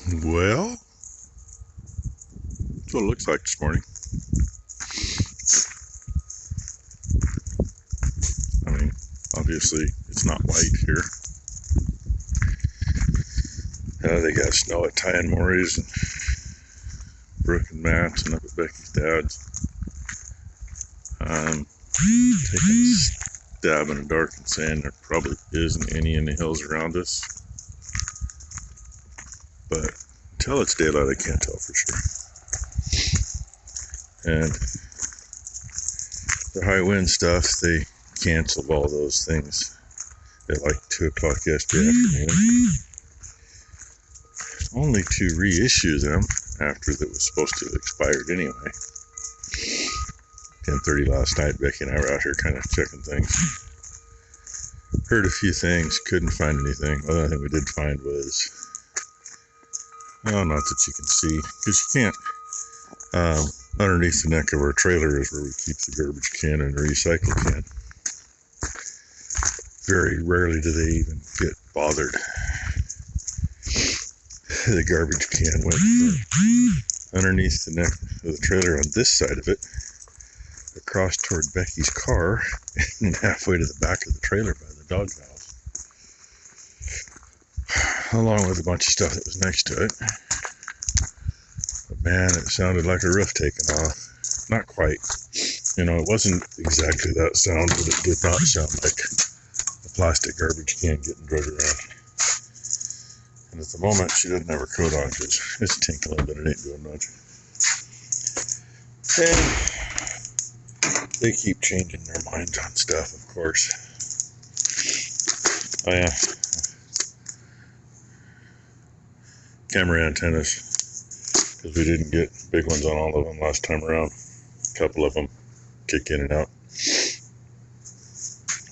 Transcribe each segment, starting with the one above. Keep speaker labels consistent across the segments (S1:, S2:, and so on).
S1: Well, that's what it looks like this morning. I mean, obviously, it's not white here. They got snow at Ty and Maury's and Brooke and Matt's and up at Becky's dad's. Taking a stab in the dark and saying there probably isn't any in the hills around us. But until it's daylight, I can't tell for sure. And the high wind stuff, they canceled all those things at like 2 o'clock yesterday afternoon. Only to reissue them after that was supposed to have expired anyway. 10:30 last night, Becky and I were out here kind of checking things. Heard a few things, couldn't find anything. The only thing we did find was, well, not that you can see, because you can't, underneath the neck of our trailer is where we keep the garbage can and the recycle can. Very rarely do they even get bothered. The garbage can went underneath the neck of the trailer on this side of it, across toward Becky's car, and halfway to the back of the trailer by the doghouse, along with a bunch of stuff that was next to it. But man, it sounded like a roof taking off. Not quite. You know, it wasn't exactly that sound, but it did not sound like a plastic garbage can getting drug around. And at the moment, she doesn't have her coat on because it's tinkling, but it ain't doing much. And they keep changing their minds on stuff, of course. Oh yeah. Camera antennas, because we didn't get big ones on all of them last time around. A couple of them kick in and out.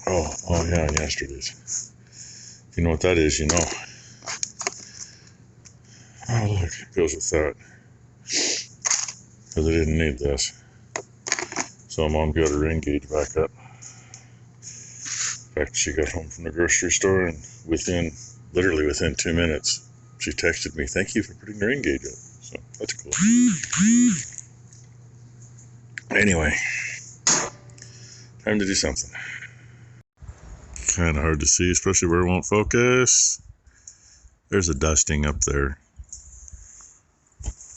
S1: Oh yeah, yesterday's. If you know what that is, you know. Oh look, it goes with that. Because I didn't need this. So Mom got her rain gauge back up. In fact, she got home from the grocery store and literally within 2 minutes, she texted me, "Thank you for putting the rain gauge up." So that's cool. Anyway, time to do something. Kind of hard to see, especially where it won't focus. There's a dusting up there.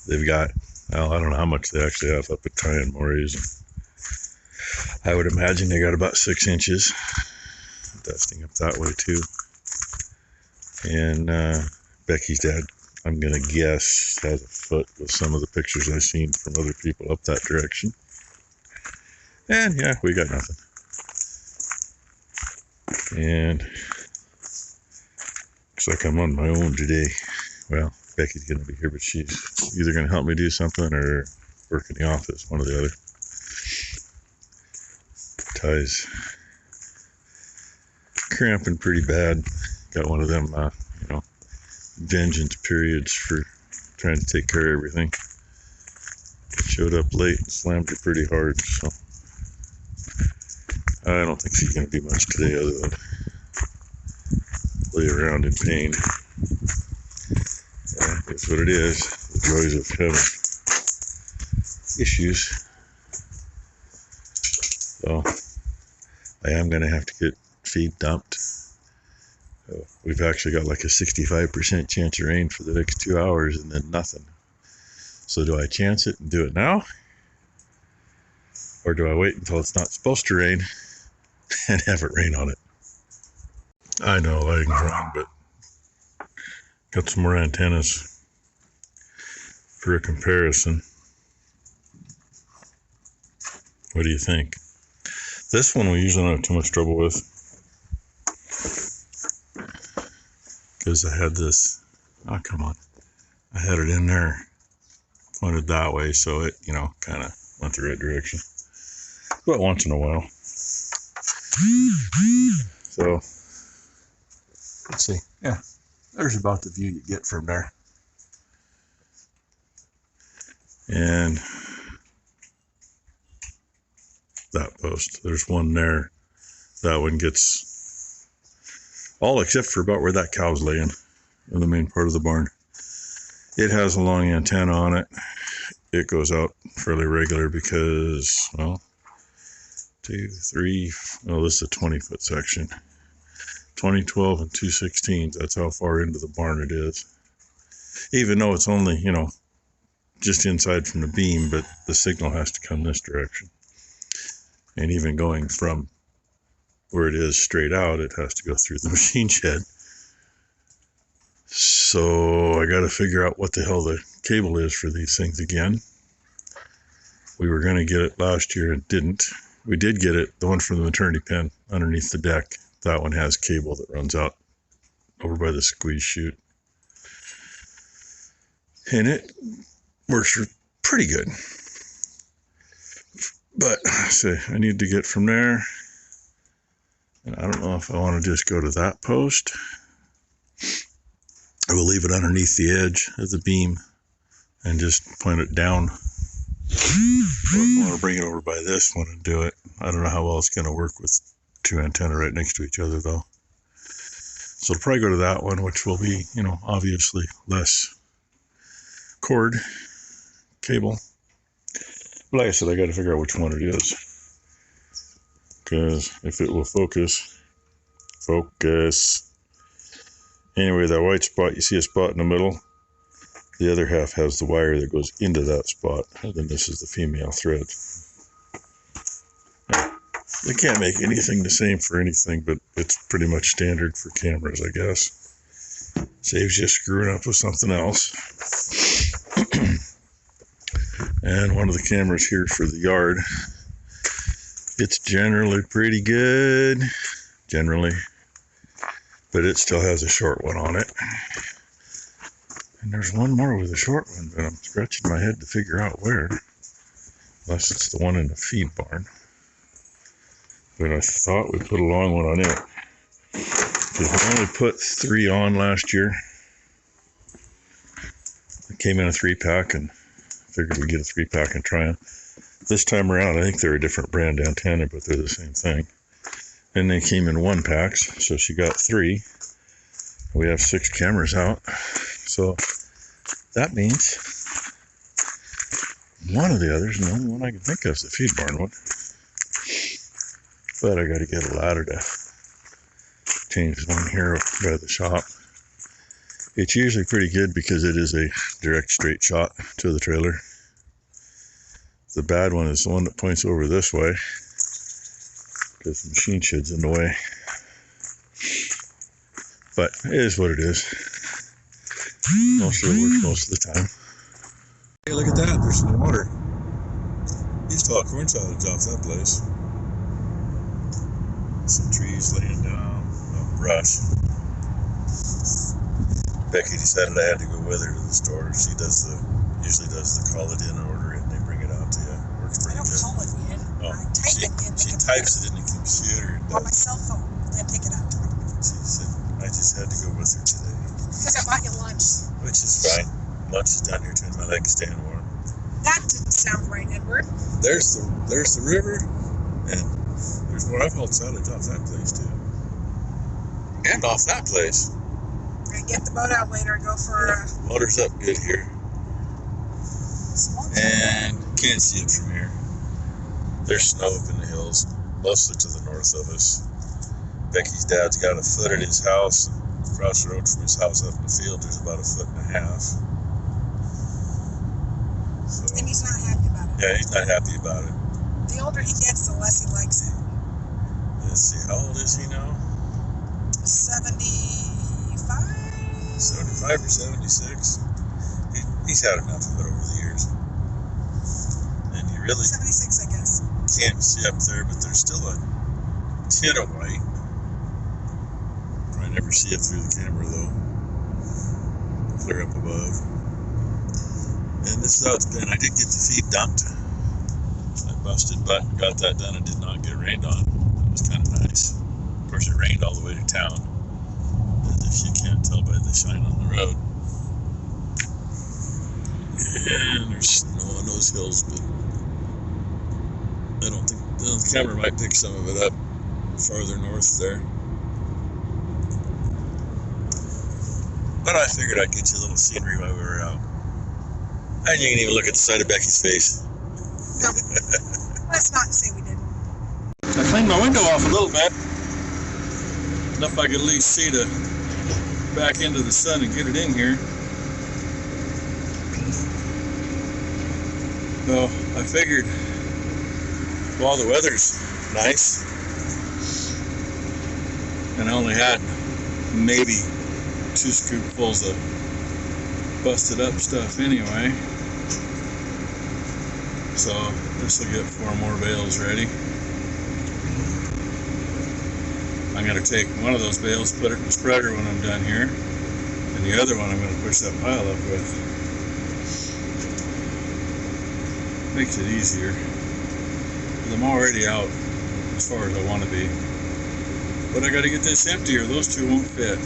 S1: They've got, well, I don't know how much they actually have up at Ty and Maury's. I would imagine they got about 6 inches dusting up that way too. And Becky's dad, I'm gonna guess, has a foot with some of the pictures I've seen from other people up that direction. And yeah, we got nothing. And looks like I'm on my own today. Well, Becky's gonna be here, but she's either gonna help me do something or work in the office, one or the other. Ty's cramping pretty bad. Got one of them, vengeance periods for trying to take care of everything. Showed up late and slammed her pretty hard, so I don't think she's going to do much today other than lay around in pain. Yeah, that's what it is. The joys of having issues. So I am going to have to get feed dumped. We've actually got like a 65% chance of rain for the next 2 hours and then nothing. So do I chance it and do it now? Or do I wait until it's not supposed to rain and have it rain on it? I know lighting's wrong, but got some more antennas for a comparison. What do you think? This one we usually don't have too much trouble with, because I had this, oh come on, I had it in there pointed that way, so it, kind of went the right direction. But once in a while. So, let's see. Yeah, there's about the view you get from there. And that post, there's one there. That one gets all except for about where that cow's laying in the main part of the barn. It has a long antenna on it. It goes out fairly regular because, well, 2, 3, well, this is a 20-foot section. 20, 12, and 2/16. That's how far into the barn it is. Even though it's only, just inside from the beam, but the signal has to come this direction. And even going from where it is straight out, it has to go through the machine shed. So I got to figure out what the hell the cable is for these things again. We were going to get it last year and didn't. We did get it, the one from the maternity pen underneath the deck. That one has cable that runs out over by the squeeze chute. And it works pretty good. But so I need to get from there. And I don't know if I want to just go to that post. I will leave it underneath the edge of the beam and just point it down. Or I want to bring it over by this one and do it. I don't know how well it's going to work with two antennae right next to each other though. So I'll probably go to that one, which will be, obviously less cord cable. But like I said, I got to figure out which one it is. Because if it will focus. Anyway, that white spot, you see a spot in the middle? The other half has the wire that goes into that spot. And then this is the female thread. They can't make anything the same for anything, but it's pretty much standard for cameras, I guess. Saves you screwing up with something else. And one of the cameras here for the yard. It's generally pretty good. Generally. But it still has a short one on it. And there's one more with a short one, but I'm scratching my head to figure out where. Unless it's the one in the feed barn. But I thought we put a long one on it. Because we only put 3 on last year. It came in a 3-pack and figured we'd get a 3-pack and try them. This time around, I think they're a different brand antenna, but they're the same thing. And they came in 1-packs, so she got 3. We have 6 cameras out. So that means one of the others, and the only one I can think of is the feed barn one. But I got to get a ladder to change one here by the shop. It's usually pretty good because it is a direct straight shot to the trailer. The bad one is the one that points over this way because the machine shed's in the way. But it is what it is. Mostly it works most of the time. Hey, look at that. There's some water. Used to haul corn silage off that place. Some trees laying down, brush. Becky decided I had to go with her to the store. She usually does the call it in and order it, and they bring it out to you. Works pretty good. I don't call it in. Oh, I type it in. She types it in the computer. On my cell phone, and pick it up. She said, I just had to go with her today. Because I bought you lunch. Which is fine. Lunch is down here between my legs staying warm. That didn't sound right, Edward. There's the river, and there's more. I've hauled silage off that place too. And off that place. We're gonna get the boat out later and go for water's up good here. And can't see it from here. There's snow up in the hills, mostly to the north of us. Becky's dad's got a foot at his house. Across the road from his house up in the field, there's about 1.5 feet. So, and he's not happy about it. Yeah, he's not happy about it. The older he gets, the less he likes it. Let's see, how old is he now? 75? 75 or 76. He's had enough of it over the years. And you really 76, I guess. Can't see up there, but there's still a tin of white. Probably never see it through the camera though. Clear up above. And this is how it's been. I did get the feed dumped. I busted butt and got that done and did not get rained on. That was kind of nice. Of course, it rained all the way to town. As if you can't tell by the shine on the road. And there's snow on those hills, but I don't think the camera might pick some of it up farther north there. But I figured I'd get you a little scenery while we were out. And you can even look at the side of Becky's face.
S2: No, let's not say we didn't.
S1: I cleaned my window off a little bit. Enough I could at least see to back into the sun and get it in here. So I figured, while the weather's nice, and I only had maybe 2 scoopfuls of busted up stuff anyway, so this will get 4 more bales ready. I'm going to take one of those bales, put it in the spreader when I'm done here, and the other one I'm going to push that pile up with. Makes it easier, because I'm already out as far as I want to be. But I got to get this empty or those 2 won't fit.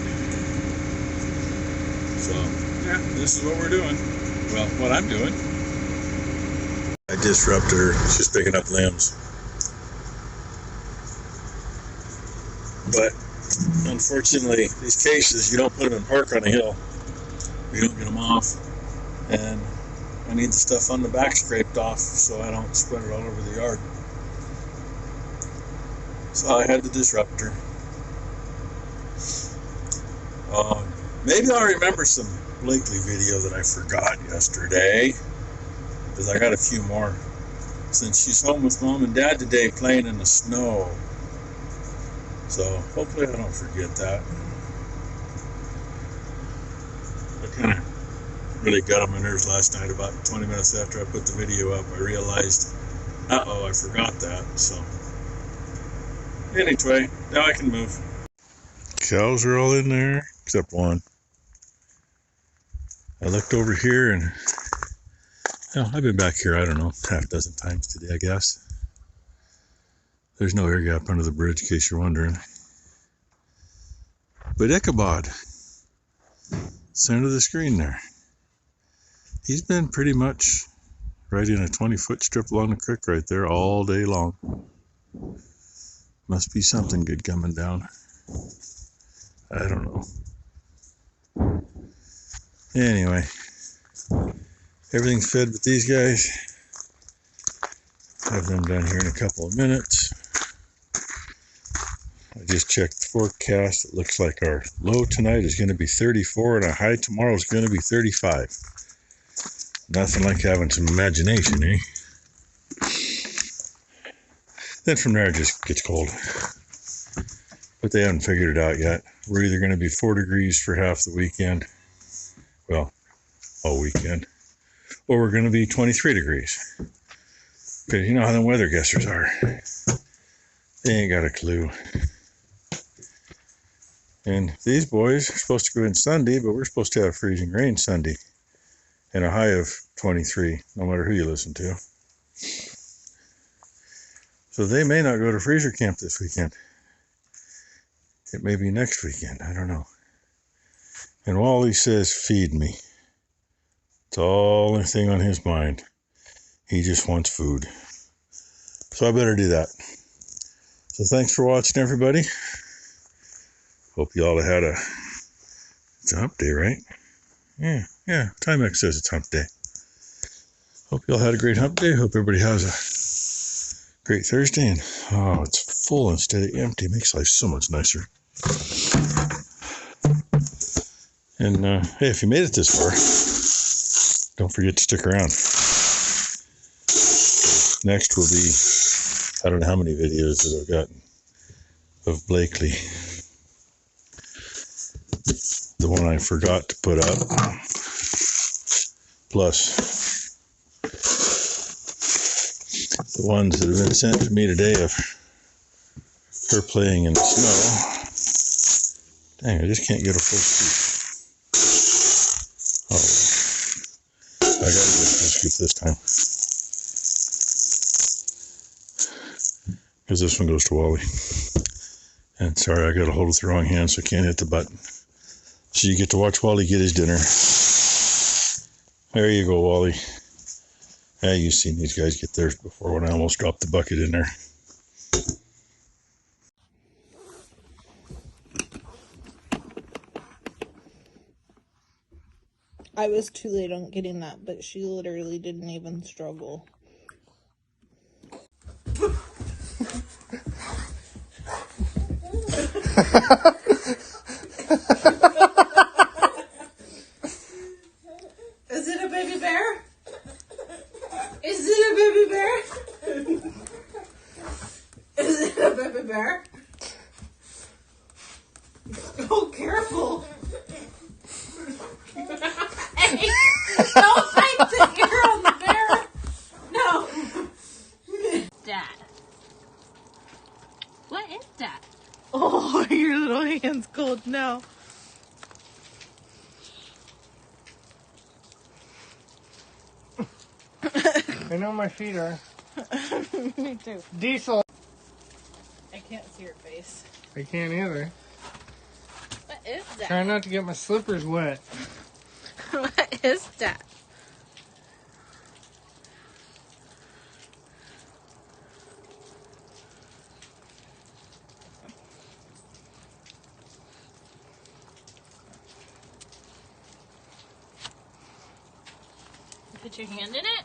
S1: So, yeah, this is what we're doing. Well, what I'm doing. I disrupted her. She's picking up limbs. But, unfortunately, these cases, you don't put them in park on a hill. You don't get them off. And I need the stuff on the back scraped off so I don't spread it all over the yard. So I had to disrupt her. Maybe I'll remember some Blakely video that I forgot yesterday, because I got a few more. Since she's home with Mom and Dad today playing in the snow. So hopefully I don't forget that. I kind of really got on my nerves last night. About 20 minutes after I put the video up, I realized, uh-oh, I forgot that. So anyway, now I can move. Cows are all in there, except one. I looked over here and, I've been back here, I don't know, half a dozen times today, I guess. There's no air gap under the bridge, in case you're wondering. But Ichabod, center of the screen there, he's been pretty much right in a 20-foot strip along the creek right there all day long. Must be something good coming down. I don't know. Anyway, everything's fed with these guys. Have them down here in a couple of minutes. I just checked the forecast. It looks like our low tonight is going to be 34 and our high tomorrow is going to be 35. Nothing like having some imagination, eh? Then from there it just gets cold. But they haven't figured it out yet. We're either going to be 4 degrees for half the weekend, well, all weekend, or we're going to be 23 degrees. Because you know how the weather guessers are. They ain't got a clue. And these boys are supposed to go in Sunday, but we're supposed to have freezing rain Sunday. And a high of 23, no matter who you listen to. So they may not go to freezer camp this weekend. It may be next weekend, I don't know. And Wally says, feed me. It's the only thing on his mind. He just wants food. So I better do that. So thanks for watching, everybody. Hope you all had it's a hump day, right? Yeah, Timex says it's hump day. Hope you all had a great hump day. Hope everybody has a great Thursday. And it's full instead of empty. It makes life so much nicer. And hey, if you made it this far, don't forget to stick around. Next will be, I don't know how many videos that I've gotten of Blakely. The one I forgot to put up. Plus the ones that have been sent to me today of her playing in the snow. Dang, I just can't get a full scoop. Oh, I gotta get a full scoop this time. Because this one goes to Wally. And sorry, I got a hold with the wrong hand, so I can't hit the button. So you get to watch Wally get his dinner. There you go, Wally. Yeah, you've seen these guys get theirs before when I almost dropped the bucket in there.
S3: I was too late on getting that, but she literally didn't even struggle. Is it a baby bear? Is it a baby bear? Is it a baby bear? Oh, careful. Hey, don't bite the ear on the bear. No.
S4: That. What is that?
S3: Oh, your little hand's cold now.
S5: I know my feet are.
S3: Me too.
S5: Diesel.
S3: I can't see your face.
S5: I can't either.
S3: What is that?
S5: Try not to get my slippers wet.
S3: What is that?
S4: Put your hand in it.